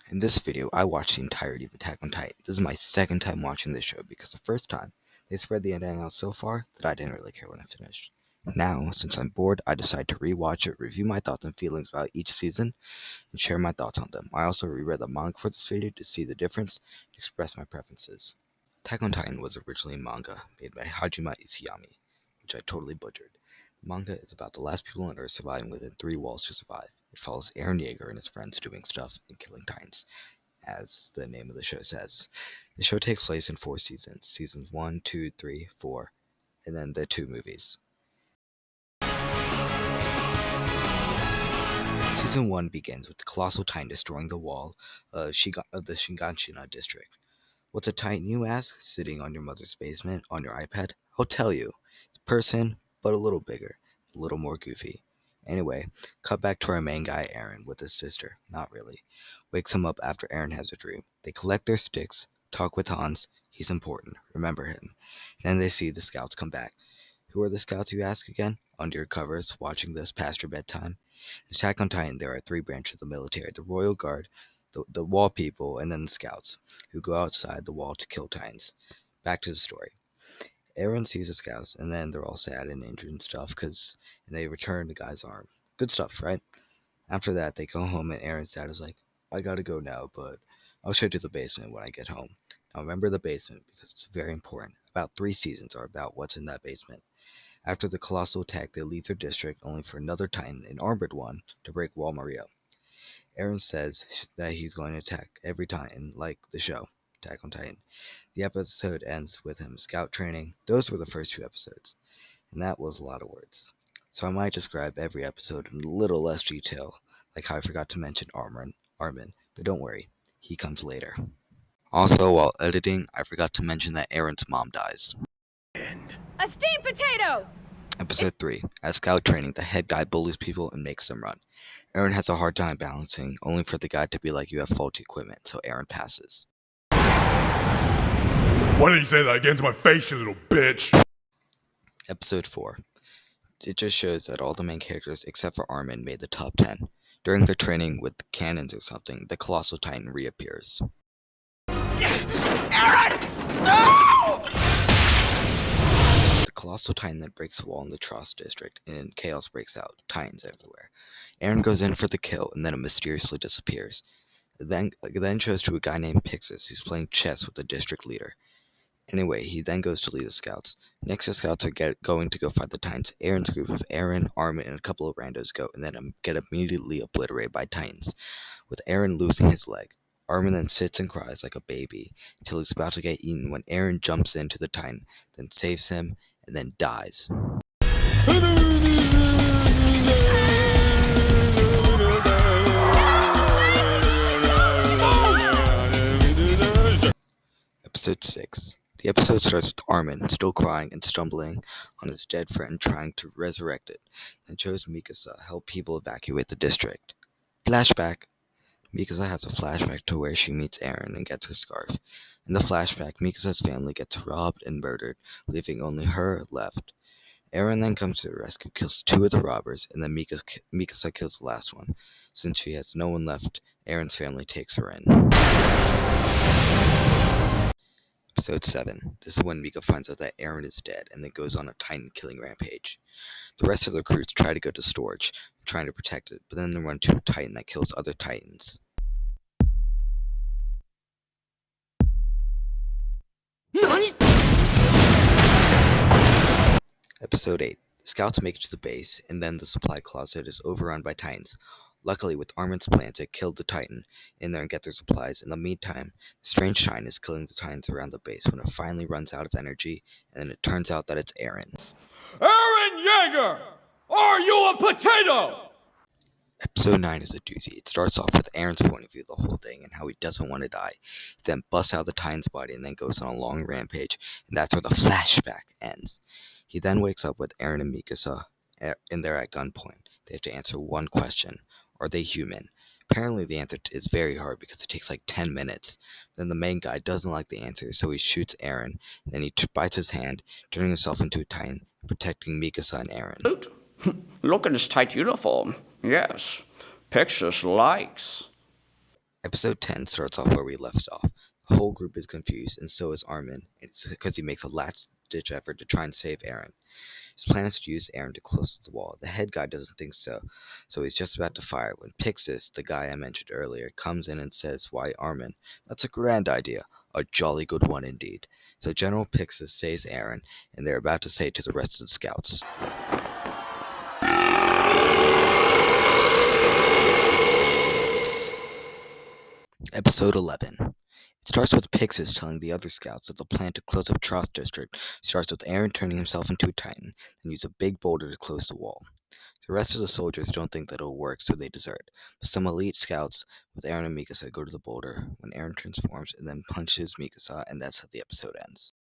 In this video, I watched the entirety of Attack on Titan. This is my second time watching this show because the first time, they spread the ending out so far that I didn't really care when I finished. Now, since I'm bored, I decided to rewatch it, review my thoughts and feelings about each season, and share my thoughts on them. I also reread the manga for this video to see the difference and express my preferences. Attack on Titan was originally manga made by Hajime Isayami, which I totally butchered. The manga is about the last people on Earth surviving within three walls to survive. It follows Eren Yeager and his friends doing stuff and killing Titans, as the name of the show says. The show takes place in 4 seasons: seasons 1, 2, 3, 4, and then the 2 movies. Season 1 begins with the colossal titan destroying the wall of the Shiganshina district. What's a titan, you ask? Sitting on your mother's basement on your iPad? I'll tell you. It's a person, but a little bigger, a little more goofy. Anyway, cut back to our main guy, Eren, with his sister. Not really. Wakes him up after Eren has a dream. They collect their sticks, talk with Hans. He's important. Remember him. Then they see the scouts come back. Who are the scouts, you ask again? Under your covers, watching this past your bedtime? In Attack on Titan, there are three branches of the military: the Royal Guard, the Wall People, and then the Scouts, who go outside the wall to kill Titans. Back to the story. Eren sees the Scouts, and then they're all sad and injured and stuff, and they return the guy's arm. Good stuff, right? After that, they go home, and Eren's dad is like, I gotta go now, but I'll show you to the basement when I get home. Now remember the basement, because it's very important. About 3 seasons are about what's in that basement. After the colossal attack, they leave their district, only for another Titan, an armored one, to break Wall Maria. Eren says that he's going to attack every Titan, like the show, Attack on Titan. The episode ends with him scout training. Those were the first 2 episodes, and that was a lot of words. So I might describe every episode in a little less detail, like how I forgot to mention Armin, but don't worry, he comes later. Also, while editing, I forgot to mention that Eren's mom dies. A steamed potato! Episode 3. At scout training, the head guy bullies people and makes them run. Eren has a hard time balancing, only for the guy to be like, you have faulty equipment, so Eren passes. Why didn't you say that again to my face, you little bitch? Episode 4. It just shows that all the main characters, except for Armin, made the top 10. During their training with cannons or something, the Colossal Titan reappears. Eren! No! The Colossal Titan then breaks the wall in the Tross district, and chaos breaks out, Titans everywhere. Eren goes in for the kill, and then it mysteriously disappears. It then shows to a guy named Pixis, who's playing chess with the district leader. Anyway, he then goes to lead the scouts. Next, the scouts are going to go fight the Titans. Eren's group of Eren, Armin, and a couple of randos go, and then get immediately obliterated by Titans, with Eren losing his leg. Armin then sits and cries like a baby until he's about to get eaten when Eren jumps into the Titan, then saves him, and then dies. Episode 6. The episode starts with Armin still crying and stumbling on his dead friend trying to resurrect it, and shows Mikasa help people evacuate the district. Flashback. Mikasa has a flashback to where she meets Eren and gets her scarf. In the flashback, Mikasa's family gets robbed and murdered, leaving only her left. Eren then comes to the rescue, kills 2 of the robbers, and then Mikasa kills the last one. Since she has no one left, Eren's family takes her in. Episode 7. This is when Mika finds out that Eren is dead and then goes on a Titan killing rampage. The rest of the recruits try to go to storage, trying to protect it, but then they run into a Titan that kills other Titans. Episode 8. The scouts make it to the base, and then the supply closet is overrun by Titans. Luckily, with Armin's plan to kill the Titan in there and get their supplies, in the meantime, the strange Titan is killing the Titans around the base when it finally runs out of energy, and then it turns out that it's Eren. Eren Yeager! Are you a potato? Episode 9 is a doozy. It starts off with Eren's point of view of the whole thing and how he doesn't want to die. He then busts out the Titan's body and then goes on a long rampage, and that's where the flashback ends. He then wakes up with Eren and Mikasa, and they're at gunpoint. They have to answer one question. Are they human? Apparently the answer is very hard because it takes like 10 minutes. Then the main guy doesn't like the answer, so he shoots Eren. Then he bites his hand, turning himself into a Titan, protecting Mikasa and Eren. Look at his tight uniform. Yes, Pixis likes. Episode 10 starts off where we left off. The whole group is confused, and so is Armin. It's because he makes a last-ditch effort to try and save Aaron. His plan is to use Aaron to close the wall. The head guy doesn't think so, so he's just about to fire when Pixis, the guy I mentioned earlier, comes in and says, "Why, Armin? That's a grand idea. A jolly good one indeed." So General Pixis saves Aaron, and they're about to say it to the rest of the scouts. Episode 11. It starts with Pixis telling the other scouts that the plan to close up Trost District starts with Aaron turning himself into a Titan and use a big boulder to close the wall. The rest of the soldiers don't think that it'll work, so they desert. But some elite scouts with Aaron and Mikasa go to the boulder when Aaron transforms and then punches Mikasa, and that's how the episode ends.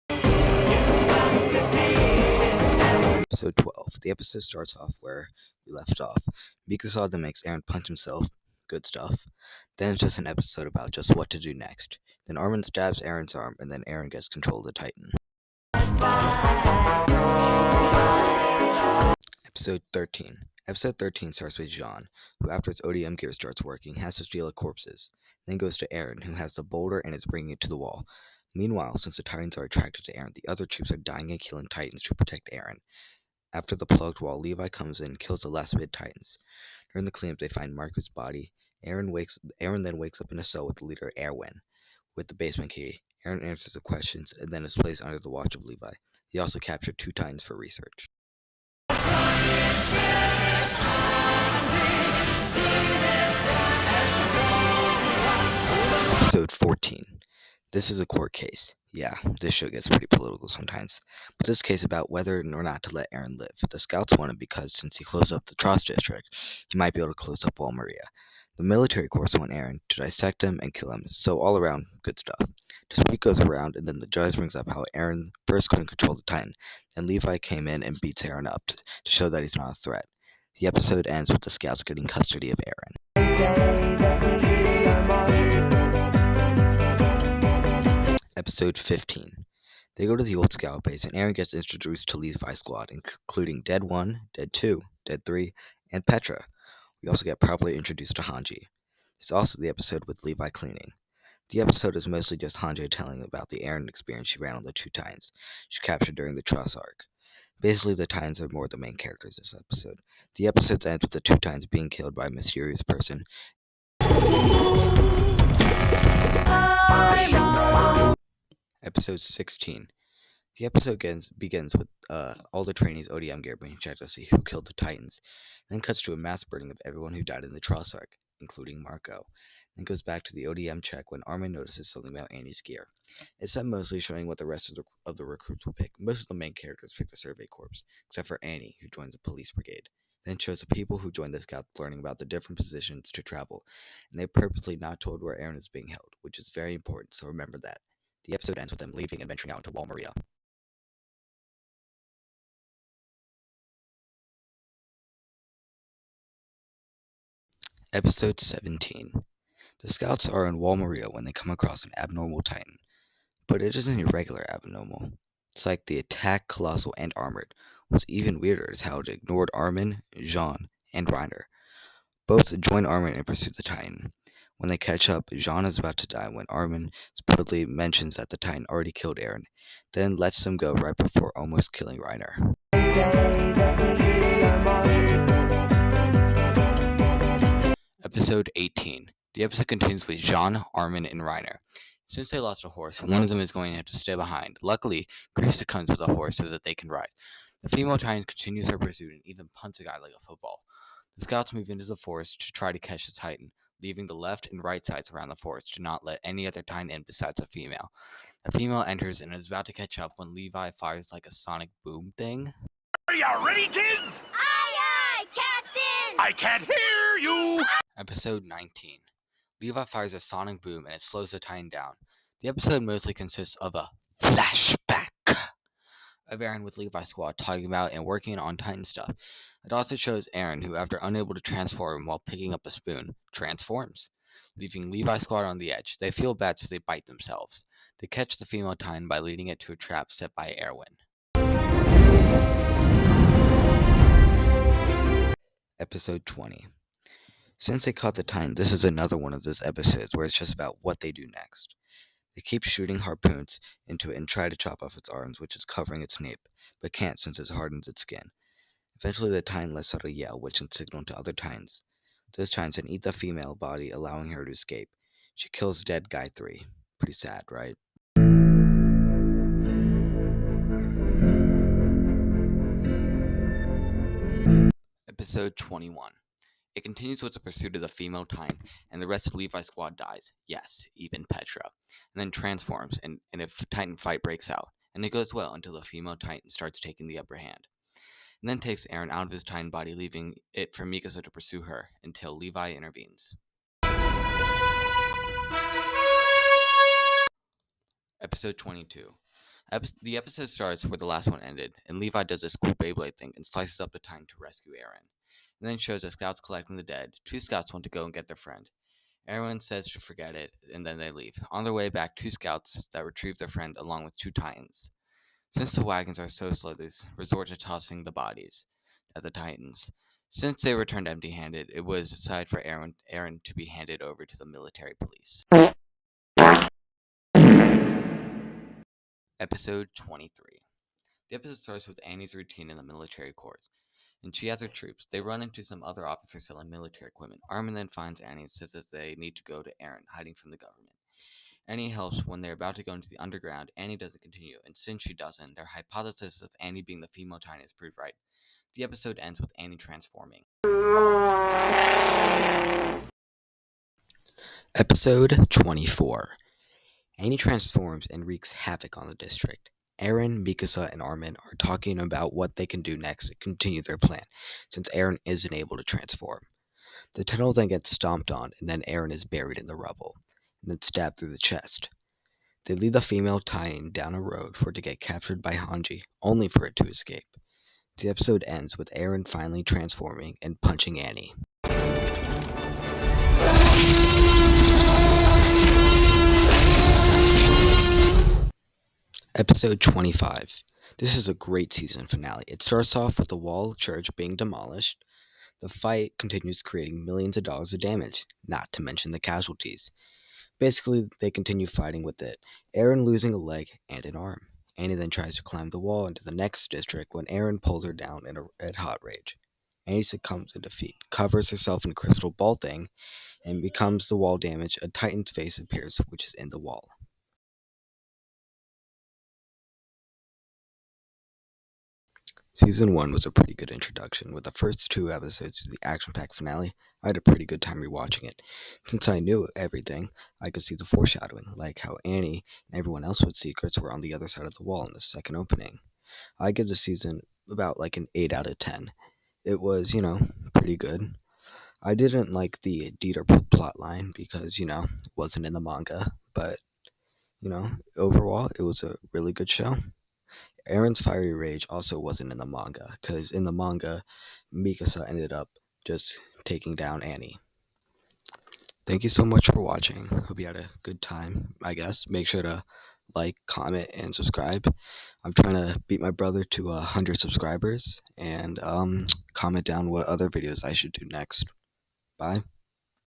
Episode 12. The episode starts off where we left off. Mikasa then makes Aaron punch himself. Good stuff. Then it's just an episode about just what to do next. Then Armin stabs Aaron's arm, and then Aaron gets control of the Titan. Episode 13. Episode 13 starts with Jean, who after his ODM gear starts working, has to steal corpses. Then goes to Aaron, who has the boulder and is bringing it to the wall. Meanwhile, since the Titans are attracted to Aaron, the other troops are dying and killing Titans to protect Aaron. After the plugged wall, Levi comes in and kills the last bit Titans. During the cleanup, they find Marco's body. Aaron then wakes up in a cell with the leader Erwin. With the basement key, Aaron answers the questions and then is placed under the watch of Levi. He also captured 2 Titans for research. Episode 14. This is a court case. Yeah, this show gets pretty political sometimes. But this case about whether or not to let Aaron live. The scouts want him because since he closed up the Trost district, he might be able to close up Wall Maria. The military corps want Aaron to dissect him and kill him, so all around good stuff. Dispute goes around, and then the judge brings up how Aaron first couldn't control the Titan, and Levi came in and beats Aaron up to show that he's not a threat. The episode ends with the scouts getting custody of Aaron. Episode 15. They go to the old scout base, and Aaron gets introduced to Levi's squad, including Dead 1, Dead 2, Dead 3, and Petra. We also get properly introduced to Hanji. It's also the episode with Levi cleaning. The episode is mostly just Hanji telling about the Aaron experience she ran on the 2 Titans she captured during the Truss arc. Basically, the Titans are more the main characters this episode. The episodes end with the 2 Titans being killed by a mysterious person. Episode 16. The episode begins with all the trainees' ODM gear being checked to see who killed the Titans, then cuts to a mass burning of everyone who died in the Tross arc, including Marco. Then goes back to the ODM check when Armin notices something about Annie's gear. It's set mostly showing what the rest of the recruits will pick. Most of the main characters pick the Survey Corps, except for Annie, who joins the Police Brigade. Then shows the people who joined the Scouts learning about the different positions to travel, and they're purposely not told where Aaron is being held, which is very important, so remember that. The episode ends with them leaving and venturing out into Wall Maria. Episode 17. The scouts are in Wall Maria when they come across an abnormal Titan. But it isn't a regular abnormal. It's like the attack, colossal, and armored. What's even weirder is how it ignored Armin, Jean, and Reiner. Both join Armin and pursue the Titan. When they catch up, Jean is about to die when Armin supposedly mentions that the Titan already killed Aaron, then lets them go right before almost killing Reiner. Episode 18. The episode continues with Jean, Armin, and Reiner. Since they lost a horse, one of them is going to have to stay behind. Luckily, Krista comes with a horse so that they can ride. The female Titan continues her pursuit and even punts a guy like a football. The scouts move into the forest to try to catch the Titan, leaving the left and right sides around the forest to not let any other Titan in besides a female. A female enters and is about to catch up when Levi fires like a sonic boom thing. Are you ready, kids? Aye, aye, Captain! I can't hear you! Episode 19. Levi fires a sonic boom and it slows the Titan down. The episode mostly consists of a flashback of Aaron with Levi's squad talking about and working on Titan stuff. It also shows Aaron, who after unable to transform while picking up a spoon, transforms, leaving Levi's squad on the edge. They feel bad so they bite themselves. They catch the female Titan by leading it to a trap set by Erwin. Episode 20. Since they caught the Titan, this is another one of those episodes where it's just about what they do next. They keep shooting harpoons into it and try to chop off its arms, which is covering its nape, but can't since it hardens its skin. Eventually, the Titan lets out a yell, which can signal to other Titans. Those Titans then eat the female body, allowing her to escape. She kills dead Guy 3. Pretty sad, right? Episode 21. It continues with the pursuit of the female Titan, and the rest of Levi's squad dies. Yes, even Petra. And then transforms, and a Titan fight breaks out. And it goes well until the female Titan starts taking the upper hand. And then takes Eren out of his Titan body, leaving it for Mikasa to pursue her, until Levi intervenes. Episode 22. The episode starts where the last one ended, and Levi does this cool Beyblade thing and slices up the Titan to rescue Eren. And then shows the scouts collecting the dead. Two scouts want to go and get their friend. Everyone says to forget it, and then they leave. On their way back, two scouts that retrieve their friend along with two Titans. Since the wagons are so slow, they resort to tossing the bodies at the Titans. Since they returned empty-handed, it was decided for Eren to be handed over to the military police. Episode 23. The episode starts with Annie's routine in the military corps, and she has her troops. They run into some other officers selling military equipment. Armin then finds Annie and says that they need to go to Eren, hiding from the government. Annie helps when they're about to go into the underground. Annie doesn't continue, and since she doesn't, their hypothesis of Annie being the female Titan is proved right. The episode ends with Annie transforming. Episode 24. Annie transforms and wreaks havoc on the district. Eren, Mikasa, and Armin are talking about what they can do next to continue their plan, since Eren isn't able to transform. The tunnel then gets stomped on, and then Eren is buried in the rubble, and then stabbed through the chest. They lead the female Titan down a road for it to get captured by Hanji, only for it to escape. The episode ends with Eren finally transforming and punching Annie. Episode 25. This is a great season finale. It starts off with the wall church being demolished. The fight continues, creating millions of dollars of damage, not to mention the casualties. Basically, they continue fighting with it, Eren losing a leg and an arm. Annie then tries to climb the wall into the next district when Eren pulls her down at hot rage. Annie succumbs to defeat, covers herself in a crystal ball thing, and becomes the wall damage. A Titan's face appears, which is in the wall. Season 1 was a pretty good introduction. With the first 2 episodes to the action-packed finale, I had a pretty good time rewatching it. Since I knew everything, I could see the foreshadowing, like how Annie and everyone else with secrets were on the other side of the wall in the second opening. I give the season about like an 8 out of 10. It was, pretty good. I didn't like the Dieter plot line because, it wasn't in the manga, but, overall, it was a really good show. Eren's fiery rage also wasn't in the manga, because in the manga, Mikasa ended up just taking down Annie. Thank you so much for watching. Hope you had a good time, I guess. Make sure to like, comment, and subscribe. I'm trying to beat my brother to 100 subscribers, and comment down what other videos I should do next. Bye.